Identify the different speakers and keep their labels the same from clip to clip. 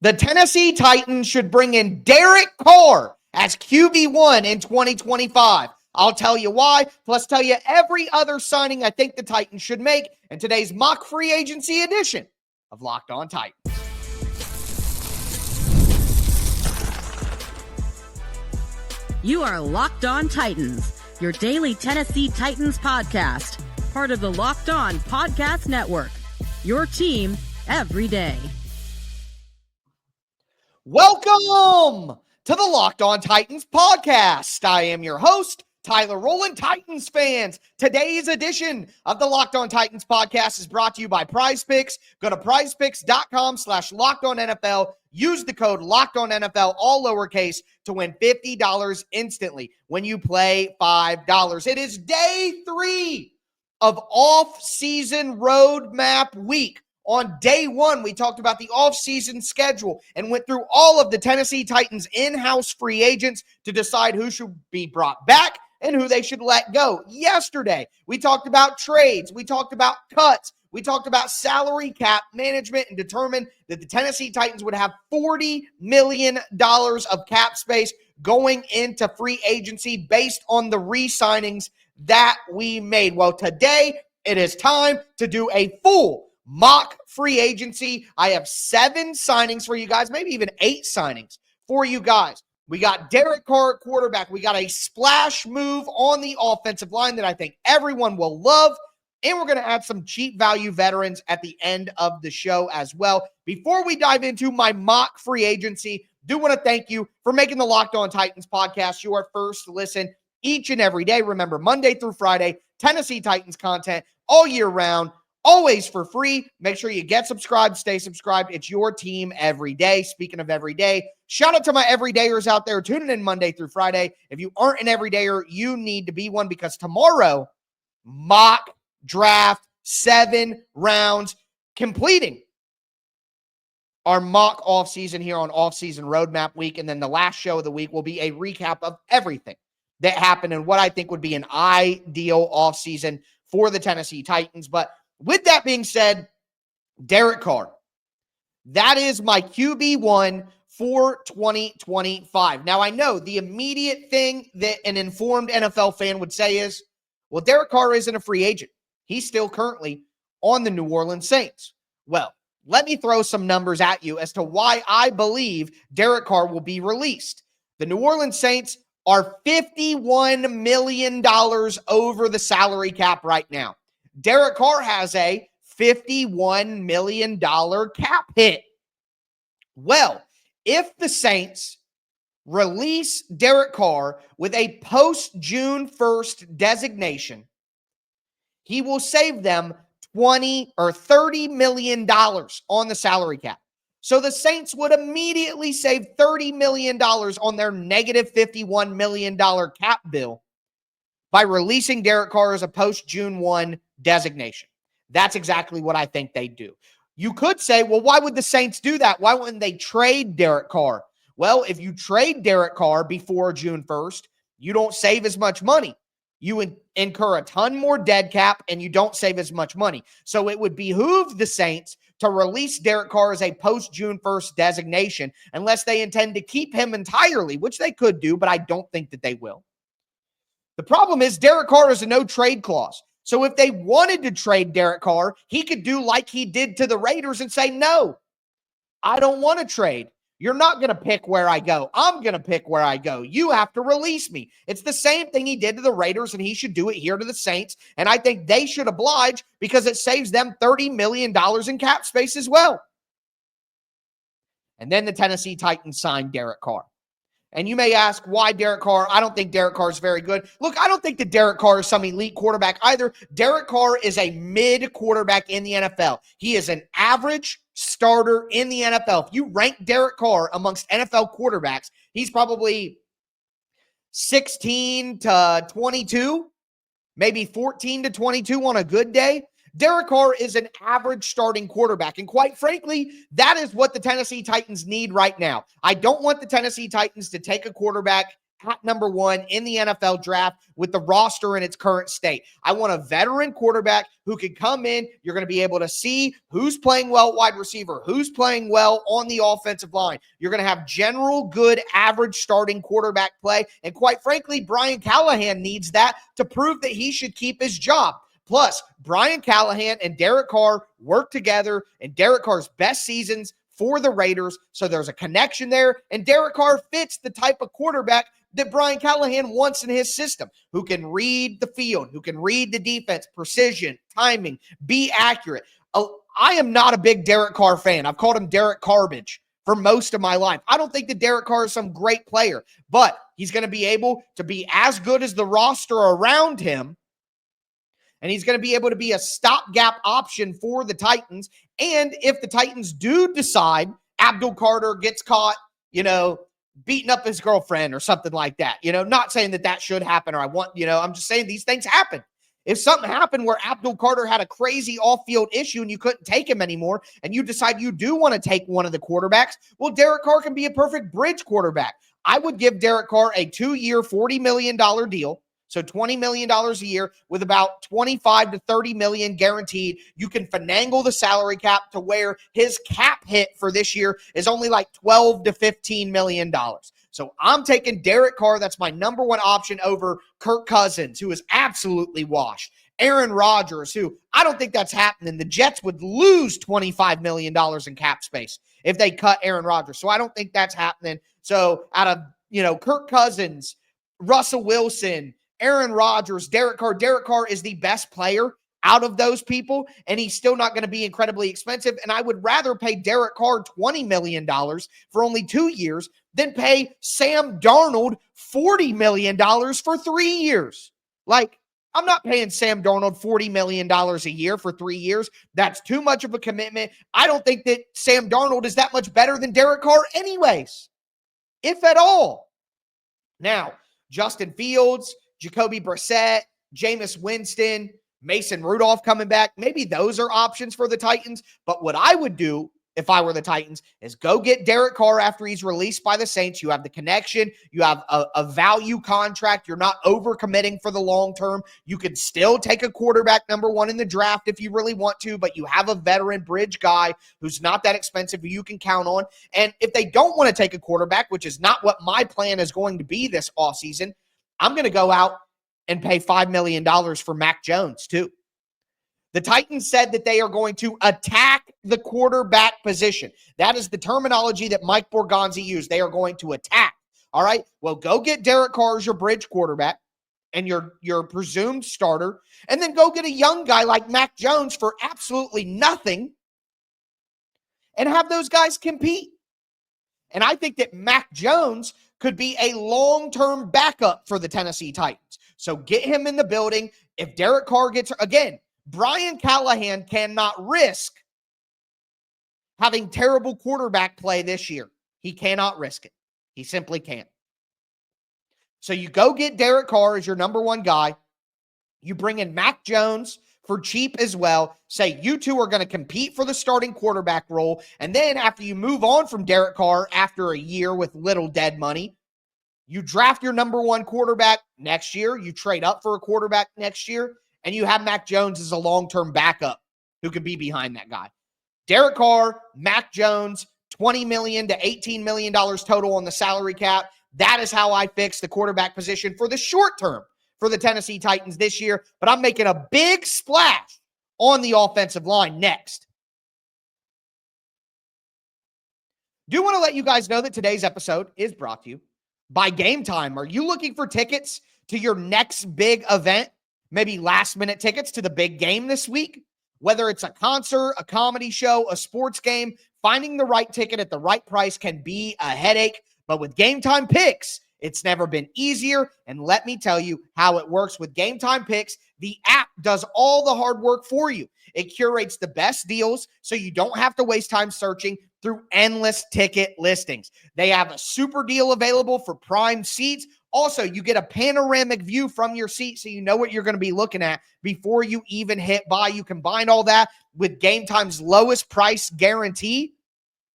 Speaker 1: The Tennessee Titans should bring in Derek Carr as QB1 in 2025. I'll tell you why, plus tell you every other signing I think the Titans should make in today's mock free agency edition of Locked On Titans.
Speaker 2: You are Locked On Titans, your daily Tennessee Titans podcast, part of the Locked On Podcast Network, your team every day.
Speaker 1: Welcome to the Locked On Titans podcast. I am your host, Tyler Rowland. Titans fans, today's edition of the Locked On Titans podcast is brought to you by PrizePicks. Go to prizepicks.com/LockedOnNFL. Use the code LockedOnNFL, all lowercase, to win $50 instantly when you play $5. It is day 3 of off-season road map week. On day 1, we talked about the off-season schedule and went through all of the Tennessee Titans in-house free agents to decide who should be brought back and who they should let go. Yesterday, we talked about trades. We talked about cuts. We talked about salary cap management and determined that the Tennessee Titans would have $40 million of cap space going into free agency based on the re-signings that we made. Well, today it is time to do a full mock free agency. I have 7 signings for you guys, maybe even 8 signings for you guys. We got Derek Carr at quarterback. We got a splash move on the offensive line that I think everyone will love. And we're going to add some cheap value veterans at the end of the show as well. Before we dive into my mock free agency, do want to thank you for making the Locked On Titans podcast your first listen each and every day. Remember, Monday through Friday, Tennessee Titans content all year round, always for free. Make sure you get subscribed, stay subscribed. It's your team every day. Speaking of every day, shout out to my everydayers out there tuning in Monday through Friday. If you aren't an everydayer, you need to be one, because tomorrow, mock draft 7 rounds, completing our mock offseason here on offseason roadmap week. And then the last show of the week will be a recap of everything that happened and what I think would be an ideal offseason for the Tennessee Titans. But with that being said, Derek Carr, that is my QB1 for 2025. Now, I know the immediate thing that an informed NFL fan would say is, well, Derek Carr isn't a free agent. He's still currently on the New Orleans Saints. Well, let me throw some numbers at you as to why I believe Derek Carr will be released. The New Orleans Saints are $51 million over the salary cap right now. Derek Carr has a $51 million cap hit. Well, if the Saints release Derek Carr with a post-June 1st designation, he will save them $20 or $30 million on the salary cap. So the Saints would immediately save $30 million on their negative $51 million cap bill by releasing Derek Carr as a post-June 1 designation. That's exactly what I think they do. You could say, well, why would the Saints do that? Why wouldn't they trade Derek Carr? Well, if you trade Derek Carr before June 1st, you don't save as much money. You incur a ton more dead cap, and you don't save as much money. So it would behoove the Saints to release Derek Carr as a post-June 1st designation, unless they intend to keep him entirely, which they could do, but I don't think that they will. The problem is Derek Carr is a no-trade clause. So if they wanted to trade Derek Carr, he could do like he did to the Raiders and say, no, I don't want to trade. You're not going to pick where I go. I'm going to pick where I go. You have to release me. It's the same thing he did to the Raiders, and he should do it here to the Saints. And I think they should oblige, because it saves them $30 million in cap space as well. And then the Tennessee Titans signed Derek Carr. And you may ask, why Derek Carr? I don't think Derek Carr is very good. Look, I don't think that Derek Carr is some elite quarterback either. Derek Carr is a mid quarterback in the NFL. He is an average starter in the NFL. If you rank Derek Carr amongst NFL quarterbacks, he's probably 16 to 22, maybe 14 to 22 on a good day. Derek Carr is an average starting quarterback, and quite frankly, that is what the Tennessee Titans need right now. I don't want the Tennessee Titans to take a quarterback at number 1 in the NFL draft with the roster in its current state. I want a veteran quarterback who can come in. You're going to be able to see who's playing well at wide receiver, who's playing well on the offensive line. You're going to have general good average starting quarterback play. And quite frankly, Brian Callahan needs that to prove that he should keep his job. Plus, Brian Callahan and Derek Carr work together in Derek Carr's best seasons for the Raiders. So there's a connection there. And Derek Carr fits the type of quarterback that Brian Callahan wants in his system, who can read the field, who can read the defense, precision, timing, be accurate. I am not a big Derek Carr fan. I've called him Derek Garbage for most of my life. I don't think that Derek Carr is some great player, but he's going to be able to be as good as the roster around him. And he's going to be able to be a stopgap option for the Titans. And if the Titans do decide Abdul Carter gets caught, beating up his girlfriend or something like that, not saying that should happen or I'm just saying these things happen. If something happened where Abdul Carter had a crazy off-field issue and you couldn't take him anymore and you decide you do want to take one of the quarterbacks, well, Derek Carr can be a perfect bridge quarterback. I would give Derek Carr a 2-year, $40 million deal. So $20 million a year with about 25 to 30 million guaranteed. You can finagle the salary cap to where his cap hit for this year is only like $12 to $15 million. So I'm taking Derek Carr. That's my number one option over Kirk Cousins, who is absolutely washed. Aaron Rodgers, who I don't think that's happening. The Jets would lose $25 million in cap space if they cut Aaron Rodgers. So I don't think that's happening. So out of, Kirk Cousins, Russell Wilson, Aaron Rodgers, Derek Carr is the best player out of those people, and he's still not going to be incredibly expensive. And I would rather pay Derek Carr $20 million for only 2 years than pay Sam Darnold $40 million for 3 years. Like, I'm not paying Sam Darnold $40 million a year for 3 years. That's too much of a commitment. I don't think that Sam Darnold is that much better than Derek Carr anyways, if at all. Now, Justin Fields, Jacoby Brissett, Jameis Winston, Mason Rudolph coming back. Maybe those are options for the Titans. But what I would do if I were the Titans is go get Derek Carr after he's released by the Saints. You have the connection. You have a value contract. You're not overcommitting for the long term. You can still take a quarterback number 1 in the draft if you really want to, but you have a veteran bridge guy who's not that expensive who you can count on. And if they don't want to take a quarterback, which is not what my plan is going to be this offseason, I'm going to go out and pay $5 million for Mac Jones, too. The Titans said that they are going to attack the quarterback position. That is the terminology that Mike Borgonzi used. They are going to attack. All right? Well, go get Derek Carr as your bridge quarterback and your presumed starter, and then go get a young guy like Mac Jones for absolutely nothing and have those guys compete. And I think that Mac Jones could be a long-term backup for the Tennessee Titans. So get him in the building. If Derek Carr gets, again, Brian Callahan cannot risk having terrible quarterback play this year. He cannot risk it. He simply can't. So you go get Derek Carr as your number 1 guy. You bring in Mac Jones for cheap as well. Say you two are going to compete for the starting quarterback role. And then after you move on from Derek Carr after a year with little dead money, you draft your number 1 quarterback next year. You trade up for a quarterback next year. And you have Mac Jones as a long-term backup who could be behind that guy. Derek Carr, Mac Jones, $20 million to $18 million total on the salary cap. That is how I fix the quarterback position for the short term for the Tennessee Titans this year. But I'm making a big splash on the offensive line next. Do want to let you guys know that today's episode is brought to you by Gametime. Are you looking for tickets to your next big event? Maybe last-minute tickets to the big game this week? Whether it's a concert, a comedy show, a sports game, finding the right ticket at the right price can be a headache. But with Gametime Picks, it's never been easier. And let me tell you how it works with Gametime Picks. The app does all the hard work for you. It curates the best deals so you don't have to waste time searching through endless ticket listings. They have a super deal available for prime seats. Also, you get a panoramic view from your seat so you know what you're going to be looking at before you even hit buy. You combine all that with Gametime's lowest price guarantee.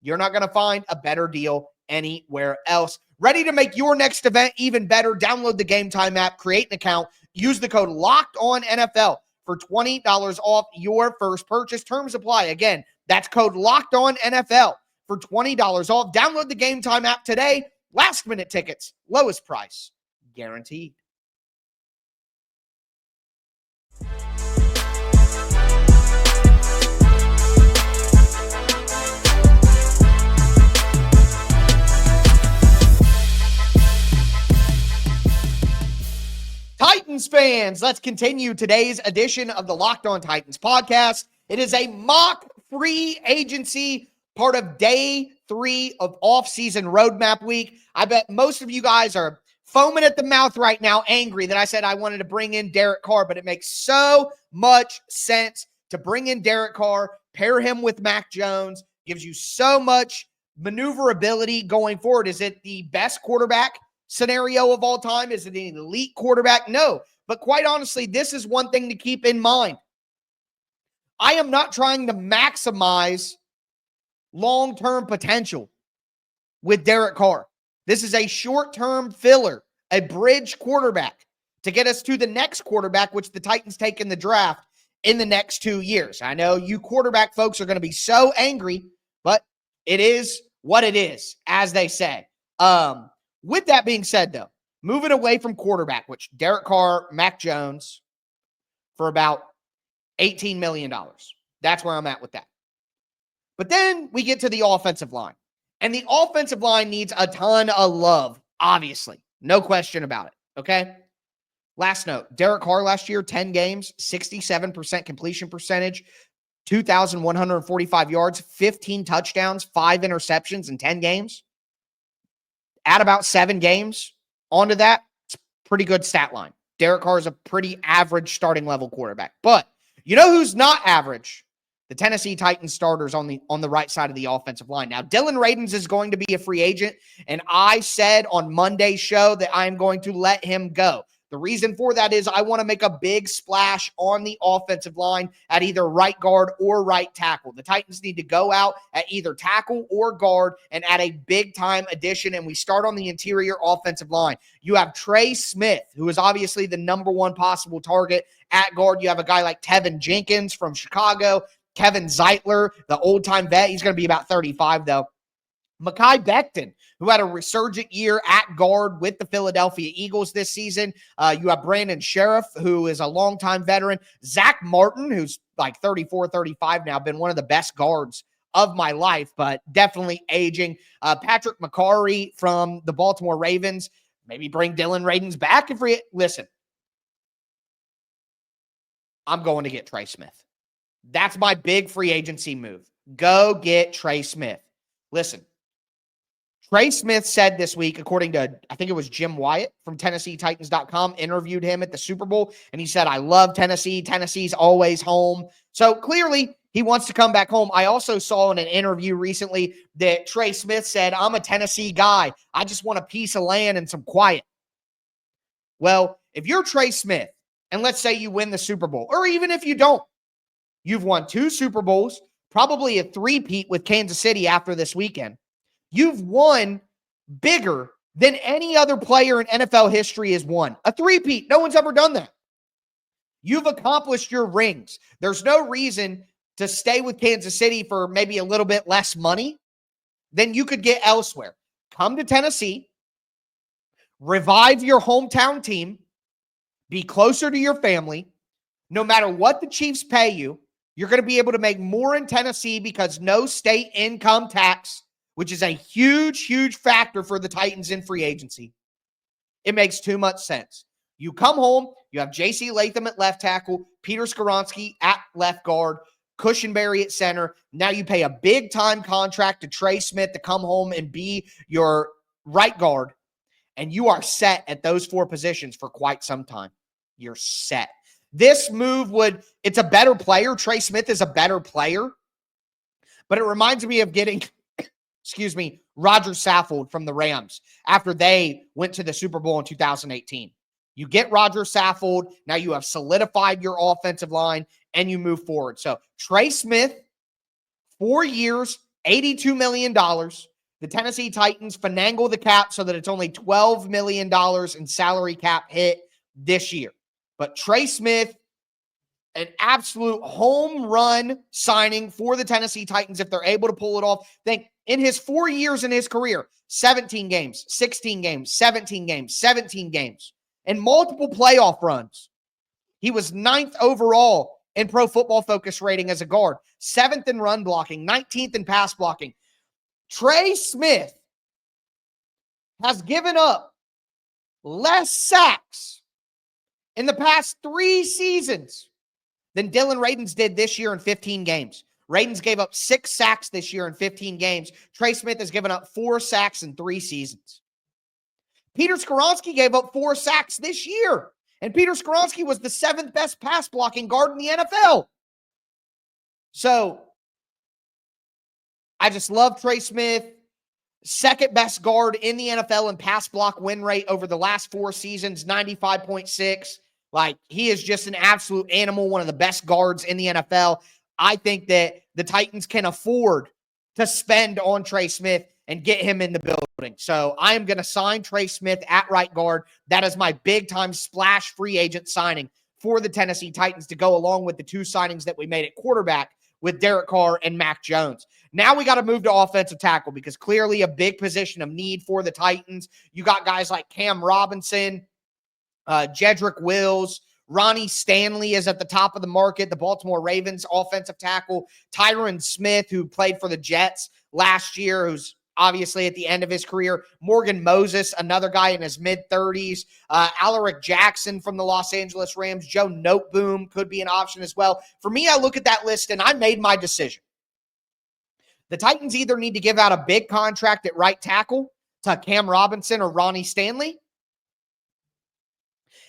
Speaker 1: You're not going to find a better deal anywhere else. Ready to make your next event even better? Download the Gametime app, create an account, use the code LOCKEDONNFL for $20 off your first purchase. Terms apply. Again, that's code LOCKEDONNFL for $20 off. Download the Gametime app today. Last minute tickets, lowest price, guaranteed. Titans fans, let's continue today's edition of the Locked On Titans podcast. It is a mock free agency, part of day 3 of off-season roadmap week. I bet most of you guys are foaming at the mouth right now, angry that I said I wanted to bring in Derek Carr, but it makes so much sense to bring in Derek Carr, pair him with Mac Jones, gives you so much maneuverability going forward. Is it the best quarterback scenario of all time? Is it an elite quarterback? No. But quite honestly, this is one thing to keep in mind. I am not trying to maximize long-term potential with Derek Carr. This is a short-term filler, a bridge quarterback to get us to the next quarterback, which the Titans take in the draft in the next 2 years. I know you quarterback folks are going to be so angry, but it is what it is, as they say. With that being said, though, moving away from quarterback, which Derek Carr, Mac Jones, for about $18 million. That's where I'm at with that. But then we get to the offensive line. And the offensive line needs a ton of love, obviously. No question about it, okay? Last note, Derek Carr last year, 10 games, 67% completion percentage, 2,145 yards, 15 touchdowns, 5 interceptions in 10 games. Add about 7 games onto that, it's a pretty good stat line. Derek Carr is a pretty average starting level quarterback. But you know who's not average? The Tennessee Titans starters on the right side of the offensive line. Now, Dylan Radins is going to be a free agent, and I said on Monday's show that I'm going to let him go. The reason for that is I want to make a big splash on the offensive line at either right guard or right tackle. The Titans need to go out at either tackle or guard and add a big-time addition, and we start on the interior offensive line. You have Trey Smith, who is obviously the number one possible target at guard. You have a guy like Tevin Jenkins from Chicago, Kevin Zeitler, the old-time vet. He's going to be about 35, though. Mekhi Becton, who had a resurgent year at guard with the Philadelphia Eagles this season. You have Brandon Sheriff, who is a longtime veteran. Zach Martin, who's like 34, 35 now, been one of the best guards of my life, but definitely aging. Patrick McCarry from the Baltimore Ravens. Maybe bring Dylan Radins back. Listen, I'm going to get Trey Smith. That's my big free agency move. Go get Trey Smith. Listen, Trey Smith said this week, according to, I think it was Jim Wyatt from TennesseeTitans.com, interviewed him at the Super Bowl, and he said, I love Tennessee. Tennessee's always home. So clearly, he wants to come back home. I also saw in an interview recently that Trey Smith said, I'm a Tennessee guy. I just want a piece of land and some quiet. Well, if you're Trey Smith, and let's say you win the Super Bowl, or even if you don't, you've won 2 Super Bowls, probably a three-peat with Kansas City after this weekend. You've won bigger than any other player in NFL history has won. A three-peat. No one's ever done that. You've accomplished your rings. There's no reason to stay with Kansas City for maybe a little bit less money than you could get elsewhere. Come to Tennessee, revive your hometown team, be closer to your family. No matter what the Chiefs pay you, you're going to be able to make more in Tennessee because no state income tax, which is a huge, huge factor for the Titans in free agency. It makes too much sense. You come home, you have J.C. Latham at left tackle, Peter Skoronski at left guard, Cushenberry at center. Now you pay a big-time contract to Trey Smith to come home and be your right guard, and you are set at those 4 positions for quite some time. You're set. This move it's a better player. Trey Smith is a better player, but it reminds me of getting Roger Saffold from the Rams after they went to the Super Bowl in 2018. You get Roger Saffold. Now you have solidified your offensive line and you move forward. So Trey Smith, 4 years, $82 million. the Tennessee Titans finagle the cap so that it's only $12 million in salary cap hit this year. But Trey Smith, an absolute home run signing for the Tennessee Titans if they're able to pull it off. Think in his 4 years in his career, 17 games, 16 games, 17 games, 17 games, and multiple playoff runs. He was 9th overall in Pro Football Focus rating as a guard, 7th in run blocking, 19th in pass blocking. Trey Smith has given up less sacks in the past 3 seasons than Dylan Radins did this year in 15 games. Radins gave up 6 sacks this year in 15 games. Trey Smith has given up 4 sacks in 3 seasons. Peter Skoronski gave up 4 sacks this year, and Peter Skoronski was the 7th best pass blocking guard in the NFL. So, I just love Trey Smith. 2nd best guard in the NFL in pass block win rate over the last 4 seasons, 95.6. Like, he is just an absolute animal, one of the best guards in the NFL. I think that the Titans can afford to spend on Trey Smith and get him in the building. So I am going to sign Trey Smith at right guard. That is my big-time splash free agent signing for the Tennessee Titans to go along with the 2 signings that we made at quarterback with Derek Carr and Mac Jones. Now we got to move to offensive tackle because clearly a big position of need for the Titans. You got guys like Cam Robinson, Jedrick Wills, Ronnie Stanley is at the top of the market, the Baltimore Ravens offensive tackle. Tyron Smith, who played for the Jets last year, who's obviously at the end of his career. Morgan Moses, another guy in his mid-30s. Alaric Jackson from the Los Angeles Rams. Joe Noteboom could be an option as well. For me, I look at that list and I made my decision. The Titans either need to give out a big contract at right tackle to Cam Robinson or Ronnie Stanley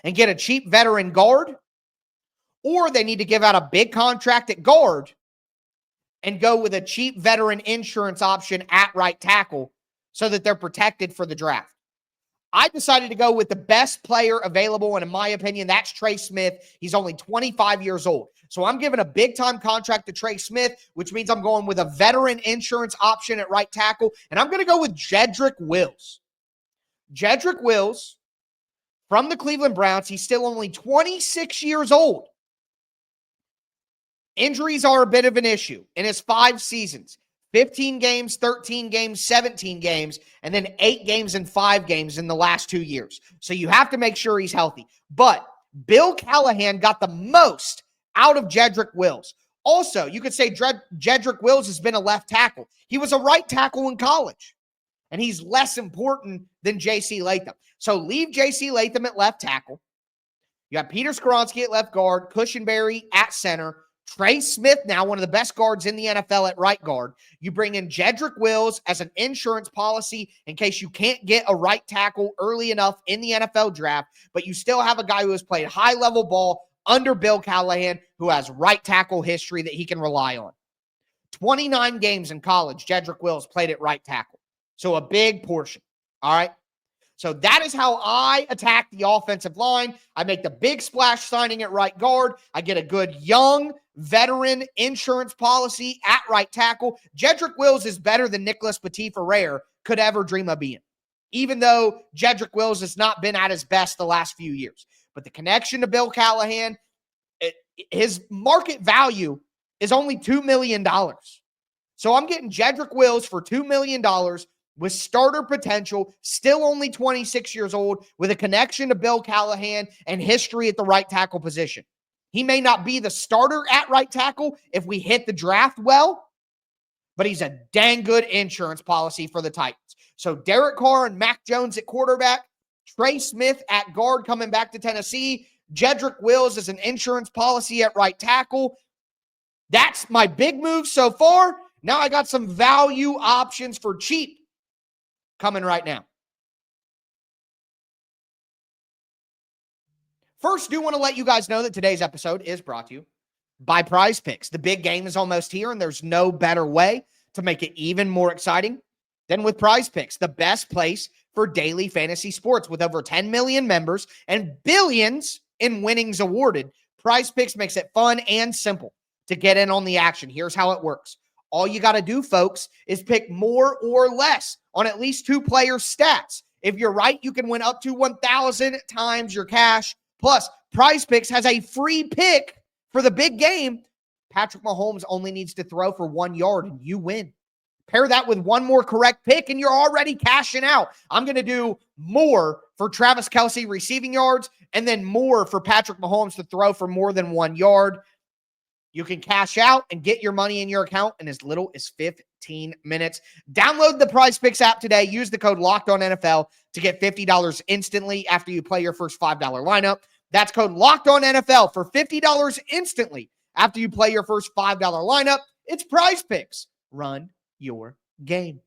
Speaker 1: and get a cheap veteran guard, or they need to give out a big contract at guard and go with a cheap veteran insurance option at right tackle so that they're protected for the draft. I decided to go with the best player available, and in my opinion, that's Trey Smith. He's only 25 years old. So I'm giving a big-time contract to Trey Smith, which means I'm going with a veteran insurance option at right tackle, and I'm going to go with Jedrick Wills. Jedrick Wills, from the Cleveland Browns, he's still only 26 years old. Injuries are a bit of an issue in his 5 seasons. 15 games, 13 games, 17 games, and then 8 games and 5 games in the last 2 years. So you have to make sure he's healthy. But Bill Callahan got the most out of Jedrick Wills. Also, you could say Jedrick Wills has been a left tackle. He was a right tackle in college, and he's less important than J.C. Latham. So leave J.C. Latham at left tackle. You have Peter Skoronski at left guard, Cushenberry at center, Trey Smith, now one of the best guards in the NFL at right guard. You bring in Jedrick Wills as an insurance policy in case you can't get a right tackle early enough in the NFL draft, but you still have a guy who has played high-level ball under Bill Callahan who has right tackle history that he can rely on. 29 games in college, Jedrick Wills played at right tackle. So a big portion, all right? So that is how I attack the offensive line. I make the big splash signing at right guard. I get a good young veteran insurance policy at right tackle. Jedrick Wills is better than Nicholas Petit-Frere could ever dream of being, even though Jedrick Wills has not been at his best the last few years. But the connection to Bill Callahan, his market value is only $2 million. So I'm getting Jedrick Wills for $2 million with starter potential, still only 26 years old, with a connection to Bill Callahan and history at the right tackle position. He may not be the starter at right tackle if we hit the draft well, but he's a dang good insurance policy for the Titans. So Derek Carr and Mac Jones at quarterback, Trey Smith at guard coming back to Tennessee, Jedrick Wills as an insurance policy at right tackle. That's my big move so far. Now I got some value options for cheap coming right now. First, do want to let you guys know that today's episode is brought to you by PrizePicks. The big game is almost here, and there's no better way to make it even more exciting than with PrizePicks, the best place for daily fantasy sports. With over 10 million members and billions in winnings awarded, PrizePicks makes it fun and simple to get in on the action. Here's how it works. All you got to do, folks, is pick more or less on at least 2 players' stats. If you're right, you can win up to 1,000 times your cash. Plus, PrizePicks has a free pick for the big game. Patrick Mahomes only needs to throw for 1 yard and you win. Pair that with one more correct pick and you're already cashing out. I'm going to do more for Travis Kelce receiving yards and then more for Patrick Mahomes to throw for more than 1 yard. You can cash out and get your money in your account in as little as 15 minutes. Download the PrizePicks app today. Use the code LOCKEDONNFL to get $50 instantly after you play your first $5 lineup. That's code LOCKEDONNFL for $50 instantly after you play your first $5 lineup. It's PrizePicks. Run your game.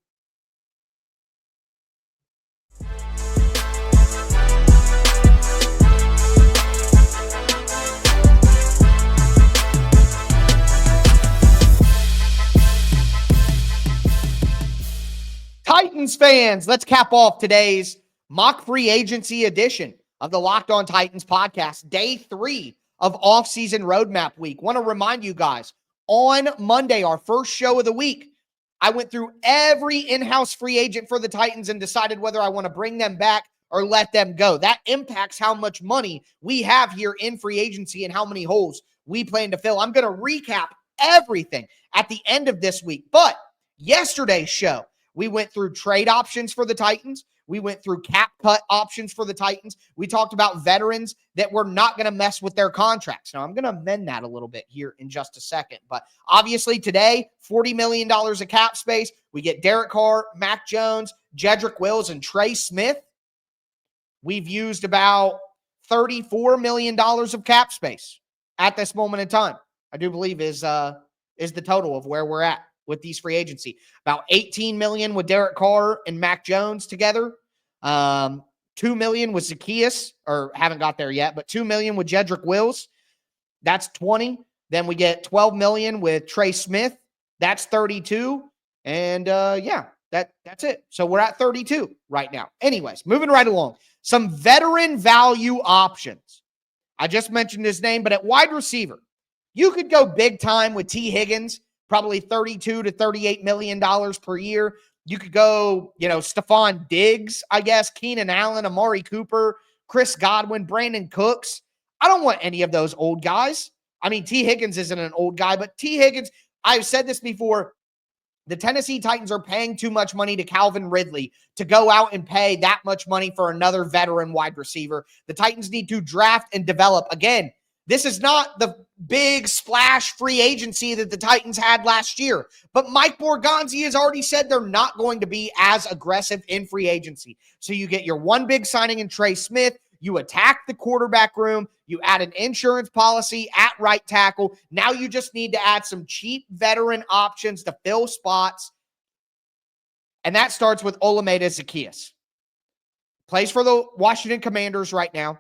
Speaker 1: Titans fans, let's cap off today's mock free agency edition of the Locked On Titans podcast, day 3 of off-season roadmap week. Want to remind you guys, on Monday, our first show of the week, I went through every in-house free agent for the Titans and decided whether I want to bring them back or let them go. That impacts how much money we have here in free agency and how many holes we plan to fill. I'm going to recap everything at the end of this week. But yesterday's show, we went through trade options for the Titans. We went through cap cut options for the Titans. We talked about veterans that we're not going to mess with their contracts. Now, I'm going to amend that a little bit here in just a second. But obviously today, $40 million of cap space. We get Derek Carr, Mac Jones, Jedrick Wills, and Trey Smith. We've used about $34 million of cap space at this moment in time. I do believe is the total of where we're at with these free agency. About $18 million with Derek Carr and Mac Jones together. $2 million with Zaccheaus, or haven't got there yet, but $2 million with Jedrick Wills. That's 20. Then we get $12 million with Trey Smith. That's 32. And that's it. So we're at 32 right now. Anyways, moving right along. Some veteran value options. I just mentioned his name, but at wide receiver, you could go big time with T. Higgins, probably $32 to $38 million per year. You could go, Stephon Diggs, I guess, Keenan Allen, Amari Cooper, Chris Godwin, Brandon Cooks. I don't want any of those old guys. I mean, T. Higgins isn't an old guy, but T. Higgins, I've said this before, the Tennessee Titans are paying too much money to Calvin Ridley to go out and pay that much money for another veteran wide receiver. The Titans need to draft and develop. Again, this is not the big splash free agency that the Titans had last year. But Mike Borgonzi has already said they're not going to be as aggressive in free agency. So you get your one big signing in Trey Smith. You attack the quarterback room. You add an insurance policy at right tackle. Now you just need to add some cheap veteran options to fill spots. And that starts with Olamide Zaccheaus. Plays for the Washington Commanders right now.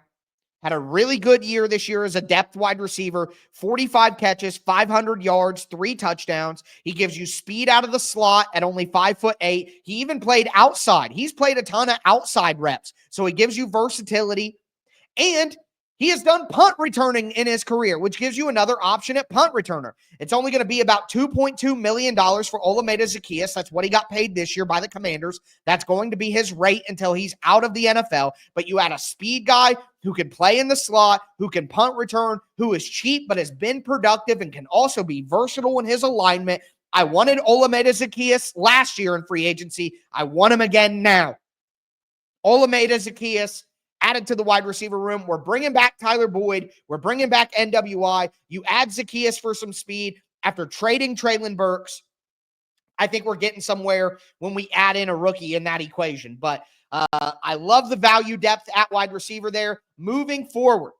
Speaker 1: Had a really good year this year as a depth wide receiver, 45 catches, 500 yards, 3 touchdowns. He gives you speed out of the slot at only 5'8". He even played outside. He's played a ton of outside reps. So he gives you versatility. And he has done punt returning in his career, which gives you another option at punt returner. It's only going to be about $2.2 million for Olamide Zaccheaus. That's what he got paid this year by the Commanders. That's going to be his rate until he's out of the NFL. But you add a speed guy who can play in the slot, who can punt return, who is cheap but has been productive and can also be versatile in his alignment. I wanted Olamide Zaccheaus last year in free agency. I want him again now. Olamide Zaccheaus added to the wide receiver room. We're bringing back Tyler Boyd. We're bringing back NWI. You add Zaccheaus for some speed after trading Treylon Burks. I think we're getting somewhere when we add in a rookie in that equation. But I love the value depth at wide receiver there. Moving forward,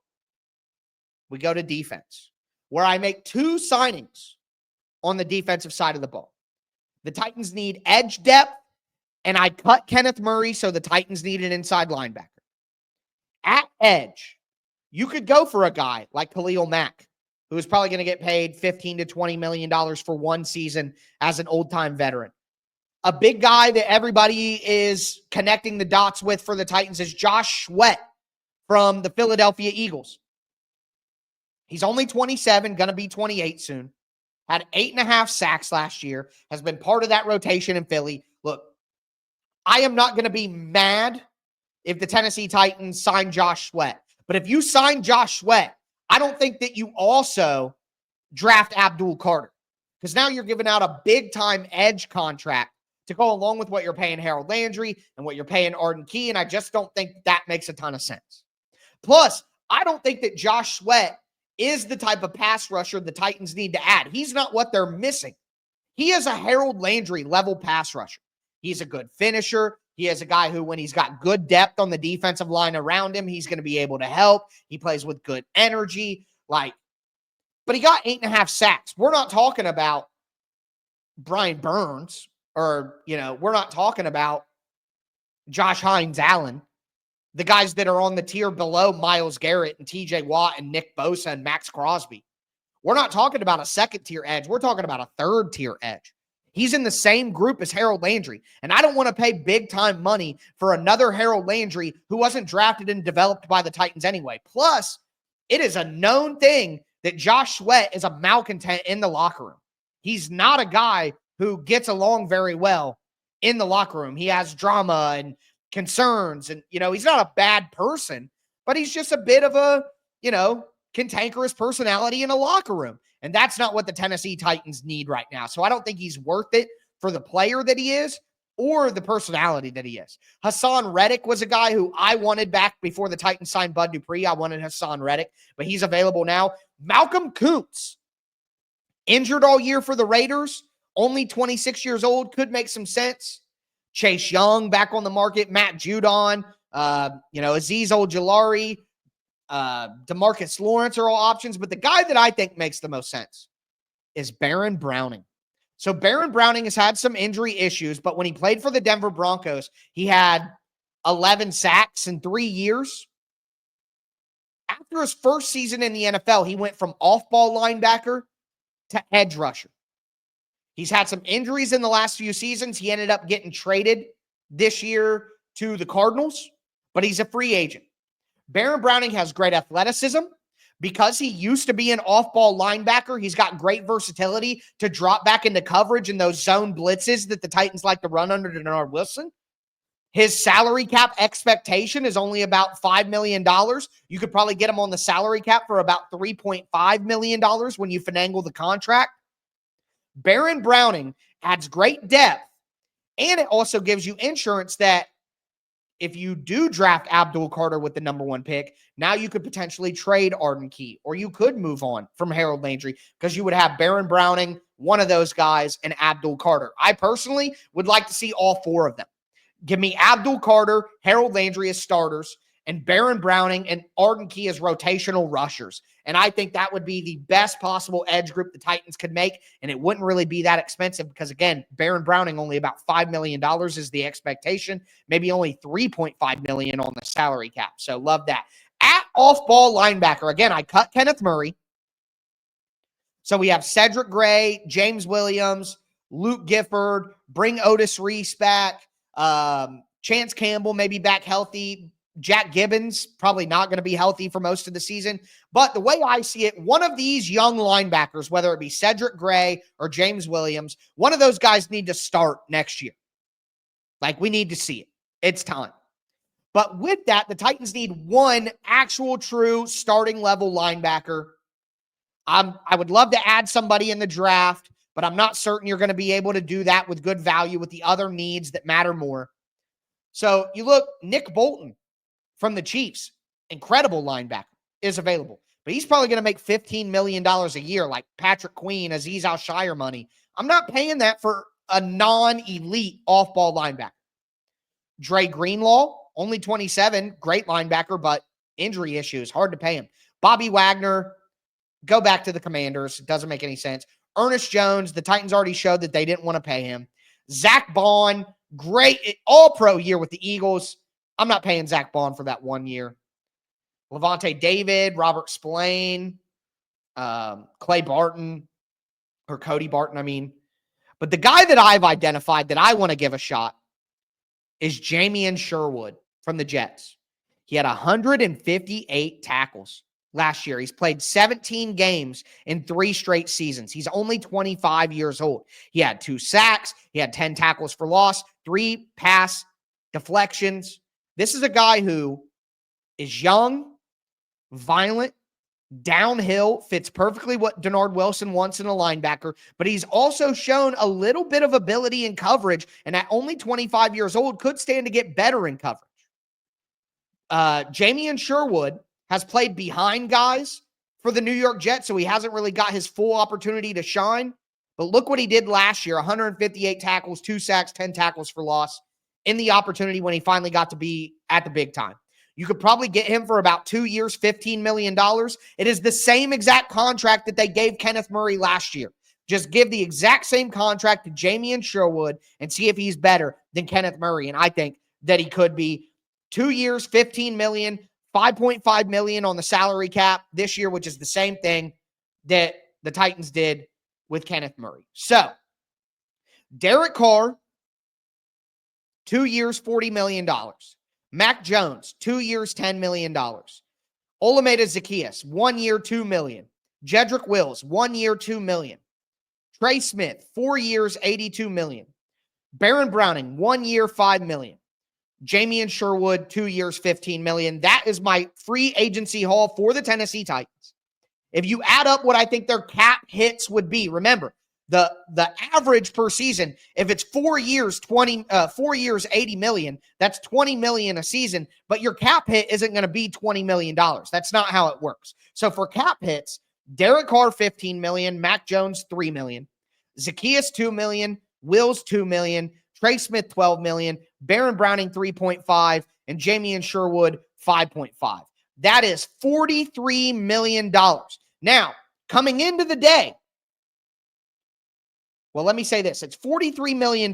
Speaker 1: we go to defense, where I make 2 signings on the defensive side of the ball. The Titans need edge depth, and I cut Kenneth Murray, so the Titans need an inside linebacker. At edge, you could go for a guy like Khalil Mack, who is probably going to get paid $15 to $20 million for one season as an old-time veteran. A big guy that everybody is connecting the dots with for the Titans is Josh Sweat from the Philadelphia Eagles. He's only 27, going to be 28 soon. had 8.5 sacks last year, has been part of that rotation in Philly. Look, I am not going to be mad if the Tennessee Titans sign Josh Sweat. But if you sign Josh Sweat, I don't think that you also draft Abdul Carter, because now you're giving out a big-time edge contract to go along with what you're paying Harold Landry and what you're paying Arden Key, and I just don't think that makes a ton of sense. Plus, I don't think that Josh Sweat is the type of pass rusher the Titans need to add. He's not what they're missing. He is a Harold Landry level pass rusher. He's a good finisher. He is a guy who, when he's got good depth on the defensive line around him, he's going to be able to help. He plays with good energy. But he got 8.5 sacks. We're not talking about Brian Burns or, we're not talking about Josh Hines-Allen, the guys that are on the tier below Myles Garrett and TJ Watt and Nick Bosa and Max Crosby. We're not talking about a second-tier edge. We're talking about a third-tier edge. He's in the same group as Harold Landry, and I don't want to pay big-time money for another Harold Landry who wasn't drafted and developed by the Titans anyway. Plus, it is a known thing that Josh Sweat is a malcontent in the locker room. He's not a guy who gets along very well in the locker room. He has drama and concerns, and, he's not a bad person, but he's just a bit of a, cantankerous personality in a locker room. And that's not what the Tennessee Titans need right now. So I don't think he's worth it for the player that he is or the personality that he is. Hassan Reddick was a guy who I wanted back before the Titans signed Bud Dupree. I wanted Hassan Reddick, but he's available now. Malcolm Kuntz, injured all year for the Raiders, only 26 years old, could make some sense. Chase Young back on the market, Matt Judon, Azeez Ojulari, DeMarcus Lawrence are all options, but the guy that I think makes the most sense is Baron Browning. So Baron Browning has had some injury issues, but when he played for the Denver Broncos, he had 11 sacks in 3 years. After his first season in the NFL, he went from off-ball linebacker to edge rusher. He's had some injuries in the last few seasons. He ended up getting traded this year to the Cardinals, but he's a free agent. Baron Browning has great athleticism. Because he used to be an off-ball linebacker, he's got great versatility to drop back into coverage in those zone blitzes that the Titans like to run under Denard Wilson. His salary cap expectation is only about $5 million. You could probably get him on the salary cap for about $3.5 million when you finagle the contract. Baron Browning adds great depth, and it also gives you insurance that if you do draft Abdul Carter with the number 1 pick, now you could potentially trade Arden Key, or you could move on from Harold Landry because you would have Baron Browning, one of those guys, and Abdul Carter. I personally would like to see all 4 of them. Give me Abdul Carter, Harold Landry as starters, and Baron Browning and Arden Key as rotational rushers. And I think that would be the best possible edge group the Titans could make, and it wouldn't really be that expensive because, again, Baron Browning, only about $5 million is the expectation, maybe only $3.5 million on the salary cap. So love that. At off-ball linebacker, again, I cut Kenneth Murray. So we have Cedric Gray, James Williams, Luke Gifford, bring Otis Reese back, Chance Campbell maybe back healthy, Jack Gibbons probably not going to be healthy for most of the season. But the way I see it, one of these young linebackers, whether it be Cedric Gray or James Williams, one of those guys need to start next year. We need to see it. It's time. But with that, the Titans need one actual true starting level linebacker. I would love to add somebody in the draft, but I'm not certain you're going to be able to do that with good value with the other needs that matter more. So you look, Nick Bolton from the Chiefs, incredible linebacker, is available. But he's probably going to make $15 million a year like Patrick Queen, Azeez Al-Shire money. I'm not paying that for a non-elite off-ball linebacker. Dre Greenlaw, only 27, great linebacker, but injury issues, hard to pay him. Bobby Wagner, go back to the Commanders. It doesn't make any sense. Ernest Jones, the Titans already showed that they didn't want to pay him. Zach Bond, great all-pro year with the Eagles. I'm not paying Zach Bond for that 1 year. Levante David, Robert Spillane, Clay Barton, or Cody Barton, I mean. But the guy that I've identified that I want to give a shot is Jamian Sherwood from the Jets. He had 158 tackles last year. He's played 17 games in 3 straight seasons. He's only 25 years old. He had 2 sacks. He had 10 tackles for loss, 3 pass deflections. This is a guy who is young, violent, downhill, fits perfectly what Denard Wilson wants in a linebacker, but he's also shown a little bit of ability in coverage, and at only 25 years old, could stand to get better in coverage. Jamien Sherwood has played behind guys for the New York Jets, so he hasn't really got his full opportunity to shine. But look what he did last year, 158 tackles, 2 sacks, 10 tackles for loss in the opportunity when he finally got to be at the big time. You could probably get him for about 2 years, $15 million. It is the same exact contract that they gave Kenneth Murray last year. Just give the exact same contract to Jamien Sherwood and see if he's better than Kenneth Murray. And I think that he could be. 2 years, $15 million, $5.5 million on the salary cap this year, which is the same thing that the Titans did with Kenneth Murray. So, Derek Carr, 2 years, $40 million. Mac Jones, 2 years, $10 million. Olamide Zaccheaus, 1 year, $2 million. Jedrick Wills, 1 year, $2 million. Trey Smith, 4 years, $82 million. Baron Browning, 1 year, $5 million. Jamien Sherwood, 2 years, $15 million. That is my free agency haul for the Tennessee Titans. If you add up what I think their cap hits would be, remember, the average per season, if it's 4 years, 80 million, that's 20 million a season, but your cap hit isn't going to be $20 million. That's not how it works. So for cap hits, Derek Carr, $15 million, Mac Jones, $3 million, Zaccheaus, $2 million, Wills, $2 million, Trey Smith, $12 million, Baron Browning, 3.5, and Jamien Sherwood, 5.5. That is $43 million. Now, coming into the day, well, let me say this. It's $43 million.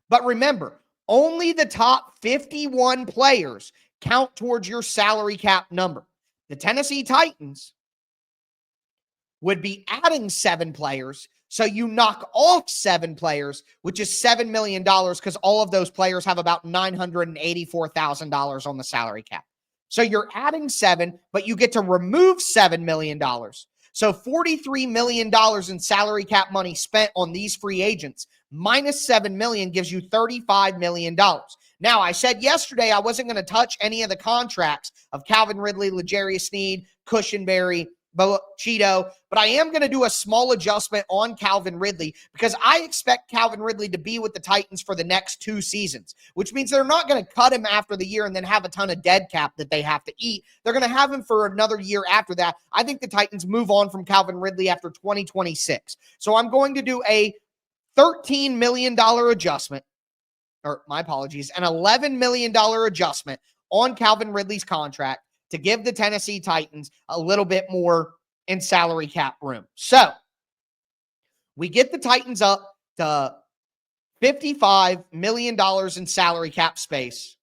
Speaker 1: But remember, only the top 51 players count towards your salary cap number. The Tennessee Titans would be adding 7 players, so you knock off 7 players, which is $7 million because all of those players have about $984,000 on the salary cap. So you're adding 7, but you get to remove $7 million. So $43 million in salary cap money spent on these free agents minus $7 million gives you $35 million. Now, I said yesterday I wasn't going to touch any of the contracts of Calvin Ridley, L'Jarius Sneed, Cushenberry, Cheeto, but I am going to do a small adjustment on Calvin Ridley because I expect Calvin Ridley to be with the Titans for the next 2 seasons, which means they're not going to cut him after the year and then have a ton of dead cap that they have to eat. They're going to have him for another year after that. I think the Titans move on from Calvin Ridley after 2026. So I'm going to do a $13 million adjustment, or my apologies, an $11 million adjustment on Calvin Ridley's contract to give the Tennessee Titans a little bit more in salary cap room. So we get the Titans up to $55 million in salary cap space.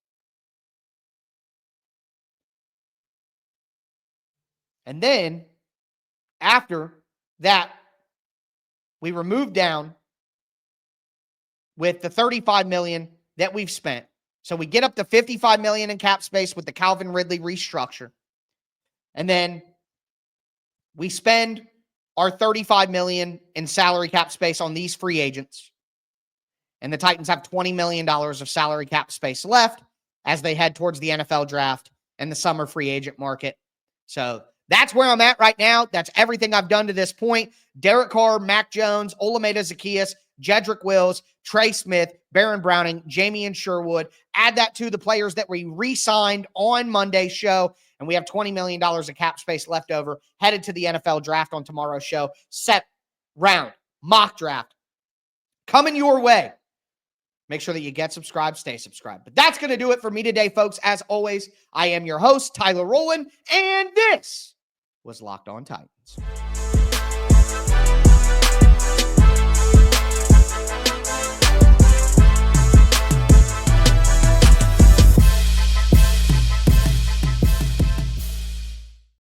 Speaker 1: And then after that, we remove down with the $35 million that we've spent. So we get up to $55 million in cap space with the Calvin Ridley restructure. And then we spend our $35 million in salary cap space on these free agents. And the Titans have $20 million of salary cap space left as they head towards the NFL draft and the summer free agent market. So that's where I'm at right now. That's everything I've done to this point. Derek Carr, Mac Jones, Olamide Zaccheaus, Jedrick Wills, Trey Smith, Baron Browning, Jamien Sherwood. Add that to the players that we re-signed on Monday's show, and we have $20 million of cap space left over, headed to the NFL draft on tomorrow's show. Set round mock draft coming your way. Make sure that you get subscribed, stay subscribed. But that's going to do it for me today, folks. As always, I am your host, Tyler Rowland, and this was Locked On Titans.